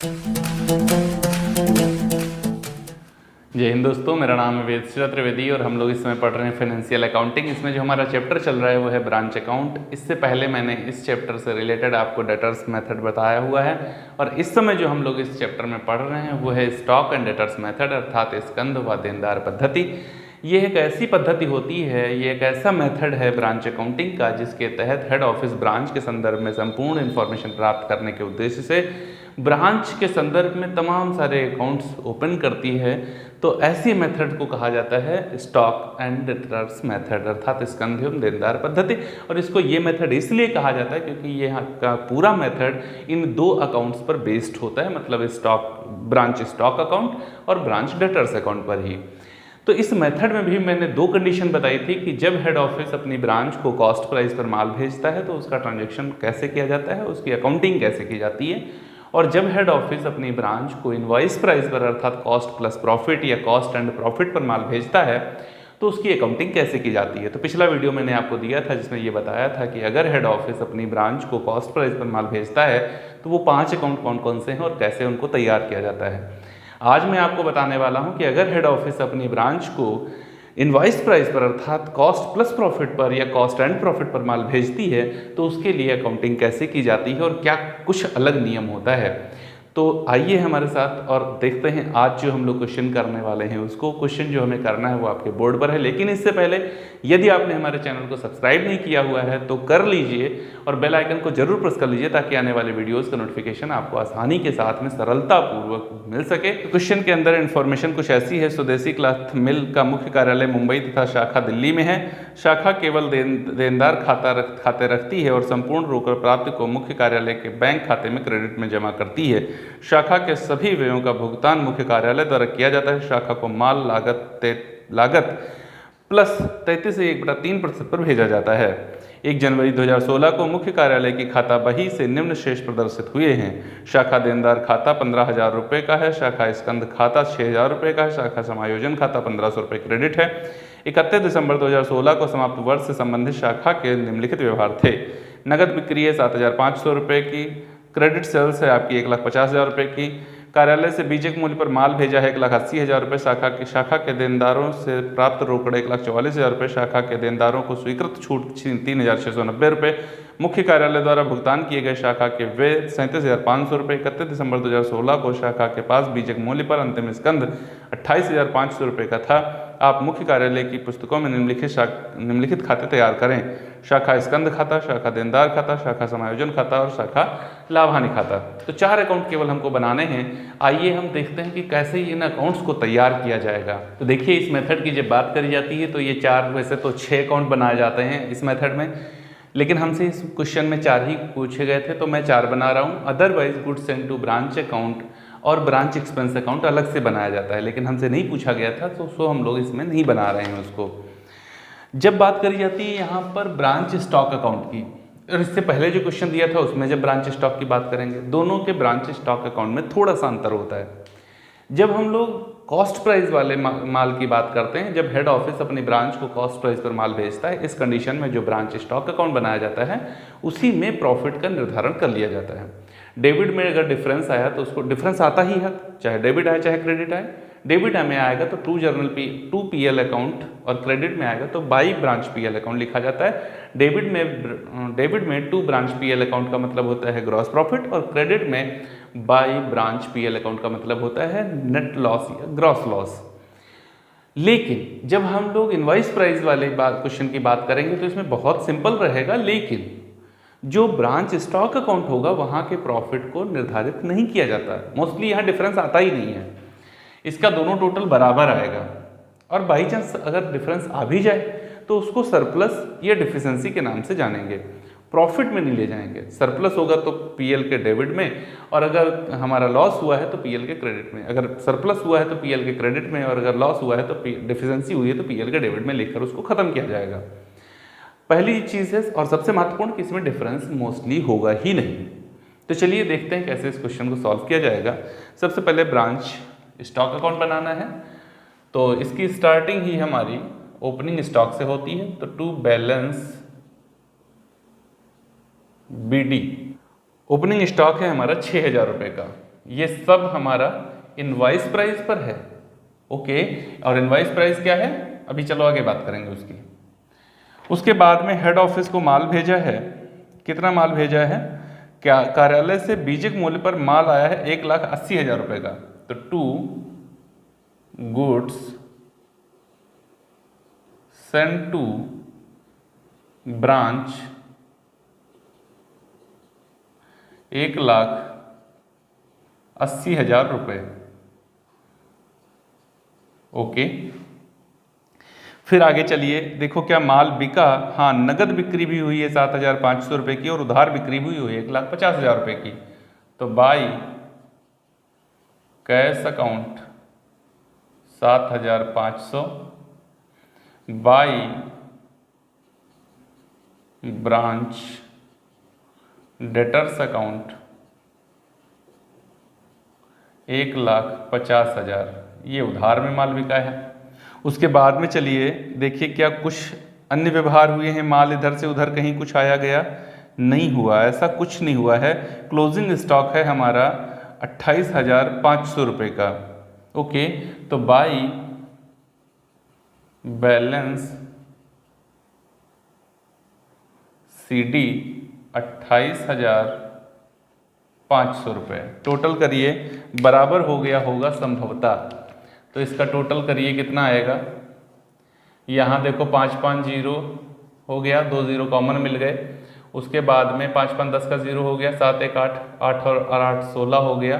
जय हिंद दोस्तों, मेरा नाम है वेदश्री त्रिवेदी और हम लोग इस समय पढ़ रहे हैं फाइनेंशियल अकाउंटिंग। इसमें जो हमारा चैप्टर चल रहा है वो है ब्रांच अकाउंट। इससे पहले मैंने इस चैप्टर से रिलेटेड आपको डेटर्स मेथड बताया हुआ है और इस समय जो हम लोग इस चैप्टर में पढ़ रहे हैं वो है स्टॉक एंड डेटर्स मेथड, अर्थात स्कंद व देनदार पद्धति। ये एक ऐसी पद्धति होती है, ये एक ऐसा मेथड है ब्रांच अकाउंटिंग का जिसके तहत हेड ऑफिस ब्रांच के संदर्भ में संपूर्ण इन्फॉर्मेशन प्राप्त करने के उद्देश्य से ब्रांच के संदर्भ में तमाम सारे अकाउंट्स ओपन करती है। तो ऐसी मेथड को कहा जाता है स्टॉक एंड डेटर्स मेथड, अर्थात स्कंद एवं देनदार पद्धति। और इसको ये मेथड इसलिए कहा जाता है क्योंकि ये का पूरा मेथड इन दो अकाउंट्स पर बेस्ड होता है, मतलब स्टॉक ब्रांच स्टॉक अकाउंट और ब्रांच डेटर्स अकाउंट पर ही। तो इस मेथड में भी मैंने दो कंडीशन बताई थी कि जब हेड ऑफिस अपनी ब्रांच को कॉस्ट प्राइस पर माल भेजता है तो उसका ट्रांजैक्शन कैसे किया जाता है, उसकी अकाउंटिंग कैसे की जाती है, और जब हेड ऑफिस अपनी ब्रांच को इनवॉइस प्राइस पर अर्थात कॉस्ट प्लस प्रॉफिट या कॉस्ट एंड प्रॉफिट पर माल भेजता है तो उसकी अकाउंटिंग कैसे की जाती है। तो पिछला वीडियो मैंने आपको दिया था जिसमें ये बताया था कि अगर हेड ऑफिस अपनी ब्रांच को कॉस्ट प्राइस पर माल भेजता है तो वो 5 अकाउंट कौन कौन से हैं और कैसे उनको तैयार किया जाता है। आज मैं आपको बताने वाला हूं कि अगर हेड ऑफिस अपनी ब्रांच को इनवॉइस प्राइस पर अर्थात कॉस्ट प्लस प्रॉफिट पर या कॉस्ट एंड प्रॉफिट पर माल भेजती है तो उसके लिए अकाउंटिंग कैसे की जाती है और क्या कुछ अलग नियम होता है। तो आइए हमारे साथ और देखते हैं आज जो हम लोग क्वेश्चन करने वाले हैं उसको। क्वेश्चन जो हमें करना है वो आपके बोर्ड पर है, लेकिन इससे पहले यदि आपने हमारे चैनल को सब्सक्राइब नहीं किया हुआ है तो कर लीजिए और बेल आइकन को जरूर प्रेस कर लीजिए ताकि आने वाले वीडियोस का नोटिफिकेशन आपको आसानी के साथ में सरलतापूर्वक मिल सके। क्वेश्चन के अंदर इन्फॉर्मेशन कुछ ऐसी है, स्वदेशी क्लॉथ मिल का मुख्य कार्यालय मुंबई तथा शाखा दिल्ली में है। शाखा केवल देनदार खाते रखती है और संपूर्ण रोकड़ प्राप्ति को मुख्य कार्यालय के बैंक खाते में क्रेडिट में जमा करती है। शाखा के सभी व्ययों का भुगतान मुख्य कार्यालय द्वारा किया जाता है। शाखा को माल लागत प्लस 33 से 1/3% पर भेजा जाता है। 1 जनवरी 2016 को मुख्य कार्यालय की खाता बही से निम्न शेष प्रदर्शित हुए हैं। शाखा देनदार खाता 15,000 रुपये का है। शाखा स्कंद खाता 6,000 रुपये का है। शाखा समायोजन खाता 1,500 रुपये क्रेडिट है। 31 दिसंबर 2016 को समाप्त वर्ष से संबंधित शाखा के निम्नलिखित व्यवहार थे। नगद बिक्री है 7,500 रुपये की। क्रेडिट सेल्स है आपकी 1,50,000 रुपये की। कार्यालय से बीजक मूल्य पर माल भेजा है 1,80,000 रुपये। शाखा के देनदारों से प्राप्त रोकड़ 1,44,000 रुपये। शाखा के देनदारों को स्वीकृत छूट 3,690 रुपये। मुख्य कार्यालय द्वारा भुगतान किए गए शाखा के व्यय 37,500 रुपये। 31 दिसंबर 2016 को शाखा के पास बीजक मूल्य पर अंतिम स्कंद 28,500 रुपये का था। आप मुख्य कार्यालय की पुस्तकों में निम्नलिखित खाते तैयार करें: शाखा स्कंद खाता, शाखा देनदार खाता, शाखा समायोजन खाता और शाखा लाभ हानि खाता। तो 4 अकाउंट केवल हमको बनाने हैं। आइए हम देखते हैं कि कैसे इन अकाउंट्स को तैयार किया जाएगा। तो देखिए, इस मेथड की जब बात करी जाती है तो ये 4, वैसे तो 6 अकाउंट बनाए जाते हैं इस मेथड में, लेकिन हमसे इस क्वेश्चन में 4 ही पूछे गए थे तो मैं 4 बना रहा हूँ। Otherwise goods send to branch account और ब्रांच एक्सपेंस अकाउंट अलग से बनाया जाता है, लेकिन हमसे नहीं पूछा गया था तो उसको हम लोग इसमें नहीं बना रहे हैं उसको। जब बात करी जाती है यहाँ पर ब्रांच स्टॉक अकाउंट की, और इससे पहले जो क्वेश्चन दिया था उसमें जब ब्रांच स्टॉक की बात करेंगे, दोनों के ब्रांच स्टॉक अकाउंट में थोड़ा सा अंतर होता है। जब हम लोग कॉस्ट प्राइस वाले माल की बात करते हैं, जब हेड ऑफिस अपनी ब्रांच को कॉस्ट प्राइस पर माल भेजता है, इस कंडीशन में जो ब्रांच स्टॉक अकाउंट बनाया जाता है उसी में प्रॉफिट का निर्धारण कर लिया जाता है। डेबिट में अगर डिफरेंस आया तो उसको डिफरेंस आता ही है, चाहे डेबिट आए चाहे क्रेडिट आए। डेबिट में आएगा तो 2 पीएल अकाउंट और क्रेडिट में आएगा तो बाई ब्रांच पीएल अकाउंट लिखा जाता है। डेबिट में 2 ब्रांच पीएल अकाउंट का मतलब होता है ग्रॉस प्रॉफिट और क्रेडिट में बाई ब्रांच पीएल अकाउंट का मतलब होता है नेट लॉस या ग्रॉस लॉस। लेकिन जब हम लोग इनवॉइस प्राइस वाले क्वेश्चन की बात करेंगे तो इसमें बहुत सिंपल रहेगा, लेकिन जो ब्रांच स्टॉक अकाउंट होगा वहां के प्रॉफिट को निर्धारित नहीं किया जाता। मोस्टली यहाँ डिफरेंस आता ही नहीं है, इसका दोनों टोटल बराबर आएगा और बाई चांस अगर डिफरेंस आ भी जाए तो उसको सरप्लस या डिफिशिएंसी के नाम से जानेंगे, प्रॉफिट में नहीं ले जाएंगे। सरप्लस होगा तो पीएल के डेबिट में और अगर हमारा लॉस हुआ है तो पीएल के क्रेडिट में। अगर सरप्लस हुआ है तो पीएल के क्रेडिट में और अगर लॉस हुआ है तो डिफिशिएंसी हुई है तो पीएल के डेबिट में लिखकर उसको खत्म किया जाएगा। पहली चीज़ है और सबसे महत्वपूर्ण कि इसमें डिफरेंस मोस्टली होगा ही नहीं। तो चलिए देखते हैं कैसे इस क्वेश्चन को सॉल्व किया जाएगा। सबसे पहले ब्रांच स्टॉक अकाउंट बनाना है तो इसकी स्टार्टिंग ही हमारी ओपनिंग स्टॉक से होती है। तो to balance BD opening stock है हमारा 6,000 रुपये का। ये सब हमारा इनवॉइस प्राइस पर है। ओके, और इनवॉइस प्राइस क्या है अभी चलो आगे बात करेंगे उसकी। उसके बाद में हेड ऑफिस को माल भेजा है, कितना माल भेजा है, क्या कार्यालय से बीजिक मूल्य पर माल आया है 1,80,000 रुपए का। तो to goods send to branch 1,80,000 रुपए। ओके, फिर आगे चलिए, देखो क्या माल बिका। हाँ, नगद बिक्री भी हुई है 7,500 रुपए की और उधार बिक्री भी हुई है 1,50,000 रुपए की। तो by cash account 7,500 by branch debtors account 1,50,000, ये उधार में माल बिका है। उसके बाद में चलिए देखिए क्या कुछ अन्य व्यवहार हुए हैं, माल इधर से उधर कहीं कुछ आया गया नहीं हुआ, ऐसा कुछ नहीं हुआ है। क्लोजिंग स्टॉक है हमारा 28,500 रुपये का। ओके, तो बाई बैलेंस CD 28,500 रुपये। टोटल करिए, बराबर हो गया होगा संभवतः, तो इसका टोटल करिए कितना आएगा। यहाँ देखो 5,5,0 हो गया, 2 0 कॉमन मिल गए। उसके बाद में 5,5 10 का 0 हो गया, 7 1 8 8 और 8 16 हो गया,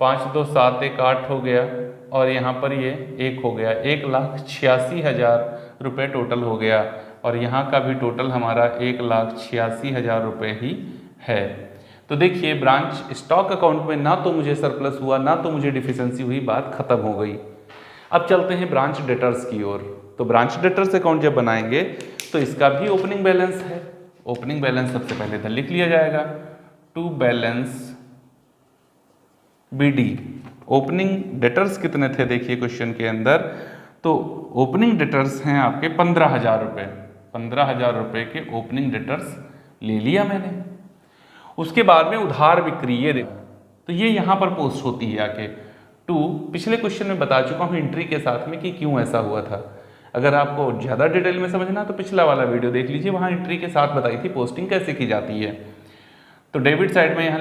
5 2 7 1 8 हो गया, और यहाँ पर ये 1 हो गया। 1,86,000 रुपये टोटल हो गया, और यहाँ का भी टोटल हमारा 1,86,000 रुपये ही है। तो देखिए ब्रांच स्टॉक अकाउंट में ना तो मुझे सरप्लस हुआ ना तो मुझे डिफिशेंसी हुई, बात खत्म हो गई। अब चलते हैं ब्रांच डेटर्स की ओर। तो ब्रांच डेटर्स अकाउंट जब बनाएंगे तो इसका भी ओपनिंग बैलेंस है। ओपनिंग बैलेंस सबसे पहले इधर लिख लिया जाएगा, to balance BD। Opening debtors कितने थे देखिए क्वेश्चन के अंदर, तो ओपनिंग डेटर्स हैं आपके 15,000 रुपये। 15,000 रुपये के ओपनिंग डेटर्स ले लिया मैंने। उसके बाद में उधार बिक्री, ये देखो, तो ये यहाँ पर पोस्ट होती है आके टू। पिछले क्वेश्चन में बता चुका हूँ एंट्री के साथ में कि क्यों ऐसा हुआ था। अगर आपको ज़्यादा डिटेल में समझना तो पिछला वाला वीडियो देख लीजिए, वहाँ एंट्री के साथ बताई थी पोस्टिंग कैसे की जाती है। तो डेबिट साइड में यहाँ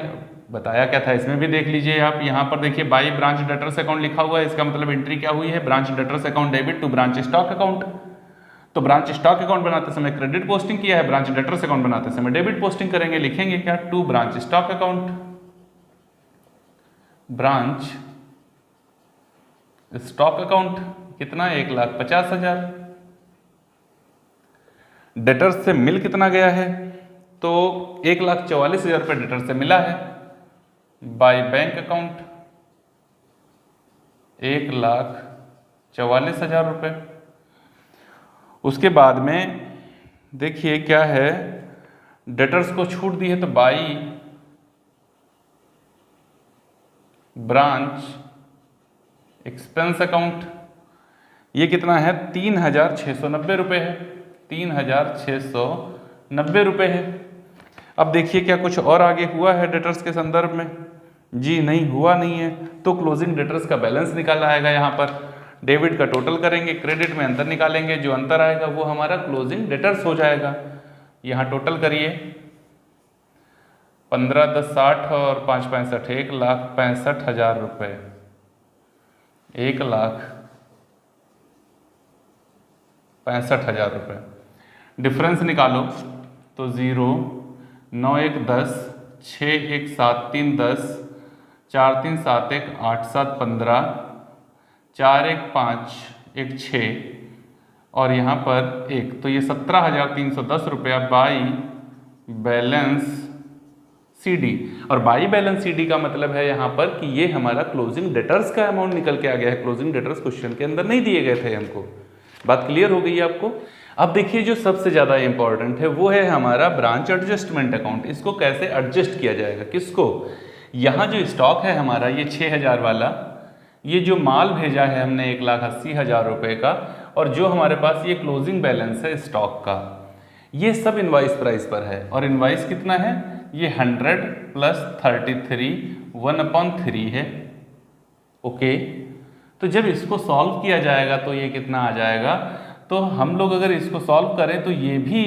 बताया क्या था, इसमें भी देख लीजिए आप। यहाँ पर देखिए बाई ब्रांच डेटर्स अकाउंट लिखा हुआ है, इसका मतलब एंट्री क्या हुई है, branch debtors account debit to branch stock account. तो ब्रांच स्टॉक अकाउंट बनाते समय क्रेडिट पोस्टिंग किया है, ब्रांच डेटर्स अकाउंट बनाते समय डेबिट पोस्टिंग करेंगे। लिखेंगे क्या, to branch stock account, branch stock account कितना, 1,50,000। डेटर्स से मिल कितना गया है, तो 1,44,000 रुपये डेटर से मिला है। बाय बैंक अकाउंट 1,44,000 रुपये। उसके बाद में देखिए क्या है, डेटर्स को छूट दी है, तो बाई ब्रांच एक्सपेंस अकाउंट, ये कितना है, 3,690 रुपये है। 3,690 रुपये है। अब देखिए क्या कुछ और आगे हुआ है डेटर्स के संदर्भ में, जी नहीं हुआ नहीं है। तो क्लोजिंग डेटर्स का बैलेंस निकाला आएगा, यहाँ पर डेबिट का टोटल करेंगे, क्रेडिट में अंतर निकालेंगे, जो अंतर आएगा वो हमारा क्लोजिंग डेटर्स हो जाएगा। यहाँ टोटल करिए, 15 10 60 और 5 65, 1,65,000 रुपये। 1,65,000 रुपये। डिफरेंस निकालो तो 0 9 1 10 6 1 7 3 10 4 3 7 1 8 7 15 4 1 5 1 6 और यहाँ पर 1, तो ये 17,310 रुपया बाई बैलेंस CD। और बाई बैलेंस CD का मतलब है यहाँ पर कि ये हमारा क्लोजिंग डेटर्स का अमाउंट निकल के आ गया है। क्लोजिंग डेटर्स क्वेश्चन के अंदर नहीं दिए गए थे हमको। बात क्लियर हो गई है आपको। अब देखिए जो सबसे ज़्यादा इंपॉर्टेंट है वो है हमारा ब्रांच एडजस्टमेंट अकाउंट। इसको कैसे एडजस्ट किया जाएगा, किसको, यहाँ जो स्टॉक है हमारा ये 6,000 वाला, ये जो माल भेजा है हमने 1,80,000 रुपये का, और जो हमारे पास ये क्लोजिंग बैलेंस है स्टॉक का, ये सब इनवाइस प्राइस पर है। और इनवाइस कितना है, ये 100 प्लस 33 1/3 है। ओके, तो जब इसको सॉल्व किया जाएगा तो ये कितना आ जाएगा, तो हम लोग अगर इसको सॉल्व करें तो ये भी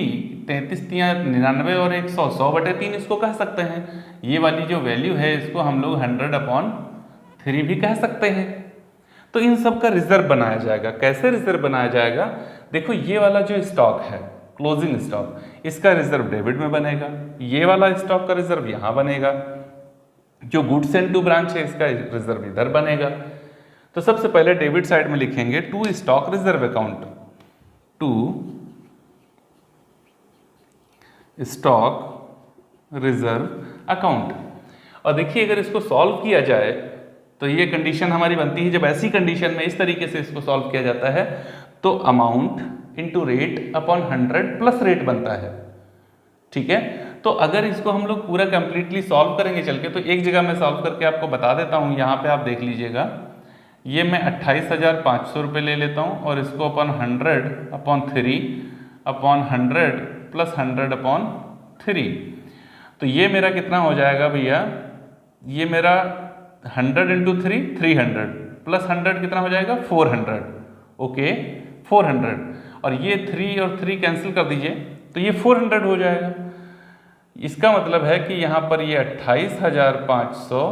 33 99 और 100 100/3 इसको कह सकते हैं। ये वाली जो वैल्यू है इसको हम लोग 100/3 भी कह सकते हैं। तो इन सब का रिजर्व बनाया जाएगा। कैसे रिजर्व बनाया जाएगा, देखो ये वाला जो स्टॉक है क्लोजिंग स्टॉक, इसका रिजर्व डेबिट में बनेगा, ये वाला स्टॉक का रिजर्व यहाँ बनेगा, जो गुड्स सेंट टू ब्रांच है इसका रिजर्व इधर बनेगा। तो सबसे पहले डेबिट साइड में लिखेंगे to stock reserve account, to stock reserve account. और देखिए अगर इसको सॉल्व किया जाए तो ये कंडीशन हमारी बनती है, जब ऐसी कंडीशन में इस तरीके से इसको सॉल्व किया जाता है तो amount into rate upon 100 plus rate बनता है। ठीक है, तो अगर इसको हम लोग पूरा कंप्लीटली सॉल्व करेंगे चल के, तो एक जगह मैं सॉल्व करके आपको बता देता हूँ। यहाँ पे आप देख लीजिएगा, ये मैं 28,500 रुपये ले लेता हूँ और इसको अपॉन 100/3 अपॉन 100 प्लस 100/3, तो ये मेरा कितना हो जाएगा भैया, ये मेरा 100 इंटू 3 300 प्लस 100 कितना हो जाएगा 400। ओके 400, और ये 3 और 3 कैंसिल कर दीजिए तो ये 400 हो जाएगा। इसका मतलब है कि यहाँ पर ये 28,500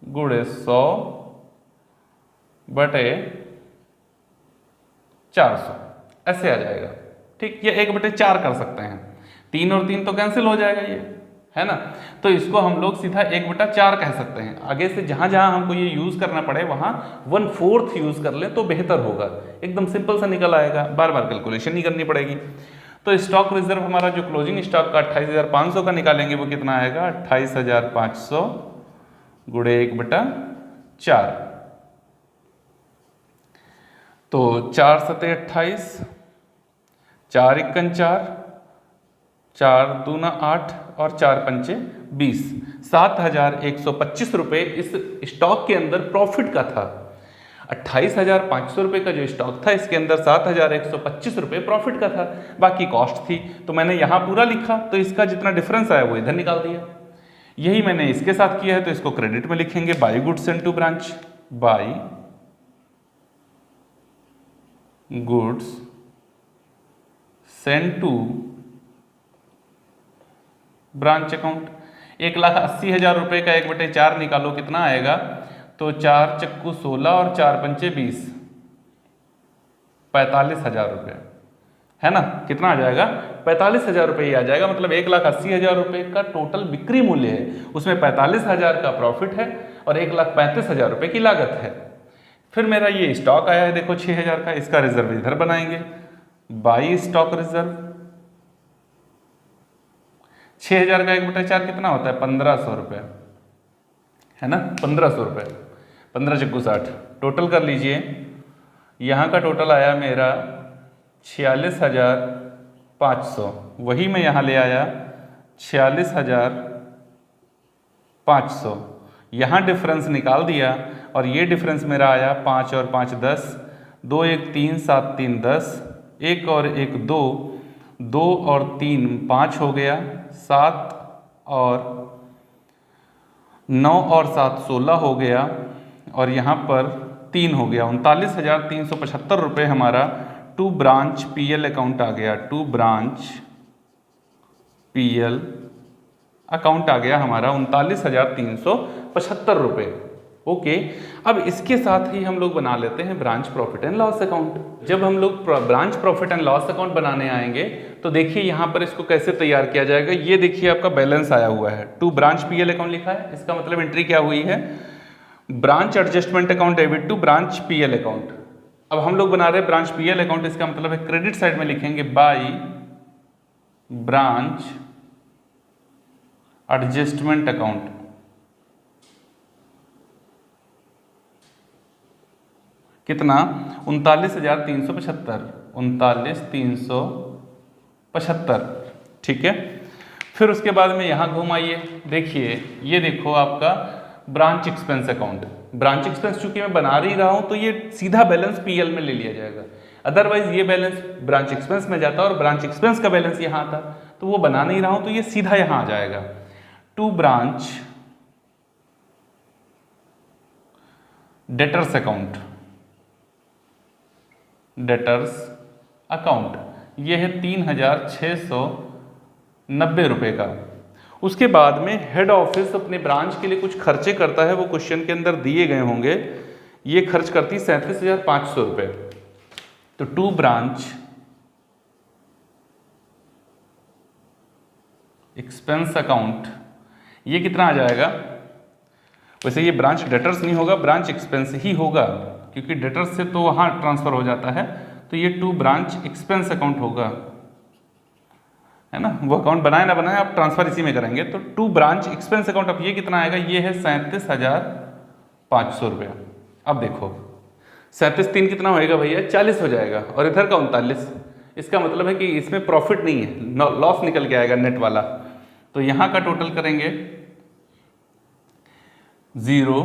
गुणे 100/400 ऐसे आ जाएगा। ठीक, ये 1/4 कर सकते हैं, 3 और 3 तो कैंसिल हो जाएगा ये, है ना। तो इसको हम लोग सीधा 1/4 कह सकते हैं। आगे से जहां जहां हमको ये यूज करना पड़े वहां 1/4 यूज कर ले तो बेहतर होगा, एकदम सिंपल सा निकल आएगा, बार बार कैलकुलेशन नहीं करनी पड़ेगी। तो स्टॉक रिजर्व हमारा जो क्लोजिंग स्टॉक का 28,500 का निकालेंगे वो कितना आएगा, 28,500 गुणे 1/4, तो 4 सते 28, 4 इक्कन 4, 4 दूना 8 और 4 पंचे 20, 7,125 रुपये इस स्टॉक के अंदर प्रॉफिट का था। 28,500 रुपये का जो स्टॉक था इसके अंदर 7,125 रुपये प्रॉफिट का था, बाकी कॉस्ट थी। तो मैंने यहाँ पूरा लिखा तो इसका जितना डिफरेंस आया वो इधर निकाल दिया। यही मैंने इसके साथ किया है, तो इसको क्रेडिट में लिखेंगे, by goods sent to branch, by goods sent to branch account. 1,80,000 रुपये का 1/4 निकालो कितना आएगा, तो 4 चक्कू 16 और 4 पंचे 20, 45,000 रुपये, है ना। कितना आ जाएगा, 45,000 रुपये ही आ जाएगा। मतलब 1,80,000 रुपये का टोटल बिक्री मूल्य है, उसमें 45,000 का प्रॉफिट है और 1,35,000 रुपये की लागत है। फिर मेरा ये स्टॉक आया है देखो 6,000 का, इसका रिजर्व इधर बनाएंगे, बाई स्टॉक रिजर्व। 6,000 का 1/4 कितना होता है, 1,500 रुपये, है ना, 1,500 रुपये, 15 चक्कू 60, टोटल कर लीजिए। यहाँ का टोटल आया मेरा 46,500, वही मैं यहाँ ले आया 46,500, यहाँ डिफरेंस निकाल दिया और ये डिफरेंस मेरा आया 5 और 5 10, 2 1 3 7 3 10, 1 और 1 2, 2 और 3 5 हो गया, 7 और 9 और 7 16 हो गया, और यहाँ पर 3 हो गया, 39,375 रुपये हमारा टू ब्रांच पीएल अकाउंट आ गया। टू ब्रांच पीएल अकाउंट आ गया हमारा 39,375 रुपये। ओके, अब इसके साथ ही हम लोग बना लेते हैं branch profit and loss account. जब हम लोग branch profit and loss account बनाने आएंगे तो देखिए यहाँ पर इसको कैसे तैयार किया जाएगा। ये देखिए आपका बैलेंस आया हुआ है, टू ब्रांच पीएल अकाउंट लिखा है, इसका मतलब एंट्री क्या हुई है, branch adjustment account debit to branch PL account. अब हम लोग बना रहे हैं ब्रांच पीएल अकाउंट, इसका मतलब है क्रेडिट साइड में लिखेंगे बाई ब्रांच एडजस्टमेंट अकाउंट। कितना, 39,375, 39,375, ठीक है। फिर उसके बाद में यहाँ घूम आइए, देखिए ये देखो आपका branch expense account. Branch expense चूंकि मैं बना ही रहा हूँ तो ये सीधा बैलेंस पीएल में ले लिया जाएगा, अदरवाइज ये बैलेंस ब्रांच एक्सपेंस में जाता और ब्रांच एक्सपेंस का बैलेंस यहाँ आता, तो वो बना नहीं रहा हूँ तो ये सीधा यहाँ आ जाएगा। To branch debtors account, debtors account ये है 3,690 रुपये का। उसके बाद में हेड ऑफिस अपने ब्रांच के लिए कुछ खर्चे करता है, वो क्वेश्चन के अंदर दिए गए होंगे। ये खर्च करती 37,500 रुपये। तो टू ब्रांच एक्सपेंस अकाउंट ये कितना आ जाएगा? वैसे ये ब्रांच डेटर्स नहीं होगा, ब्रांच एक्सपेंस ही होगा, क्योंकि डेटर्स से तो वहाँ ट्रांसफ़र हो जाता है। तो ये टू ब्रांच एक्सपेंस अकाउंट होगा, है ना। वो अकाउंट बनाए ना बनाए, आप ट्रांसफ़र इसी में करेंगे। तो टू ब्रांच एक्सपेंस अकाउंट, अब ये कितना आएगा? ये है 37,500 रुपया। अब देखो 37 कितना होएगा भैया? 40 हो जाएगा, और इधर का 39। इसका मतलब है कि इसमें प्रॉफिट नहीं है, लॉस निकल के आएगा नेट वाला। तो यहाँ का टोटल करेंगे 0,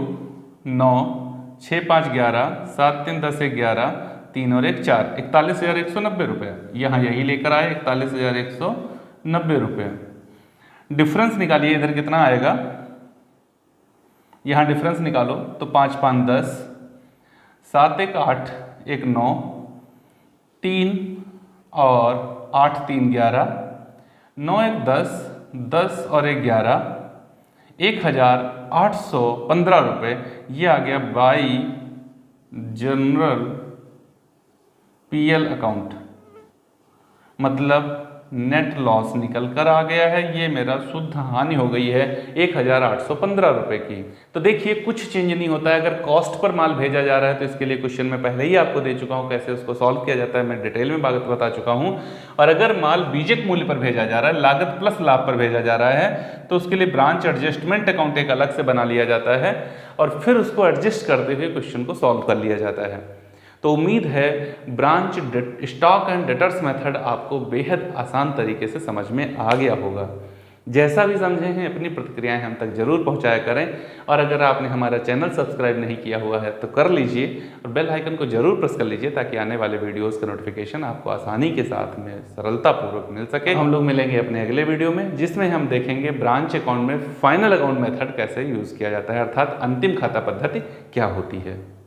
9, 6, 5, 11, 7, 3, 10, 11, 3 और 1, 4, 41,190 रुपये। यहाँ यही लेकर आए 41,190 रुपये। डिफरेंस निकालिए, इधर कितना आएगा? यहाँ डिफरेंस निकालो तो 5, 5, 10, 7, 1, 8, 1, 9, 3 और 8, 3, 11, 9, 1, 10, 10 और 1, 11, 1,815 रुपये। ये आ गया बाई जनरल पीएल अकाउंट, मतलब नेट लॉस निकल कर आ गया है। ये मेरा शुद्ध हानि हो गई है 1,815 रुपये की। तो देखिए कुछ चेंज नहीं होता है। अगर कॉस्ट पर माल भेजा जा रहा है तो इसके लिए क्वेश्चन में पहले ही आपको दे चुका हूँ, कैसे उसको सॉल्व किया जाता है मैं डिटेल में बात बता चुका हूँ। और अगर माल बीजक मूल्य पर भेजा जा रहा है, लागत प्लस लाभ पर भेजा जा रहा है, तो उसके लिए ब्रांच एडजस्टमेंट अकाउंट एक अलग से बना लिया जाता है और फिर उसको एडजस्ट करते हुए क्वेश्चन को सॉल्व कर लिया जाता है। तो उम्मीद है branch stock and debtors method आपको बेहद आसान तरीके से समझ में आ गया होगा। जैसा भी समझे हैं अपनी प्रतिक्रियाएं हम तक जरूर पहुंचाया करें, और अगर आपने हमारा चैनल सब्सक्राइब नहीं किया हुआ है तो कर लीजिए और बेल आइकन को जरूर प्रेस कर लीजिए, ताकि आने वाले वीडियोस का नोटिफिकेशन आपको आसानी के साथ में सरलतापूर्वक मिल सके। हम लोग मिलेंगे अपने अगले वीडियो में, जिसमें हम देखेंगे ब्रांच अकाउंट में फाइनल अकाउंट मेथड कैसे यूज़ किया जाता है, अर्थात अंतिम खाता पद्धति क्या होती है।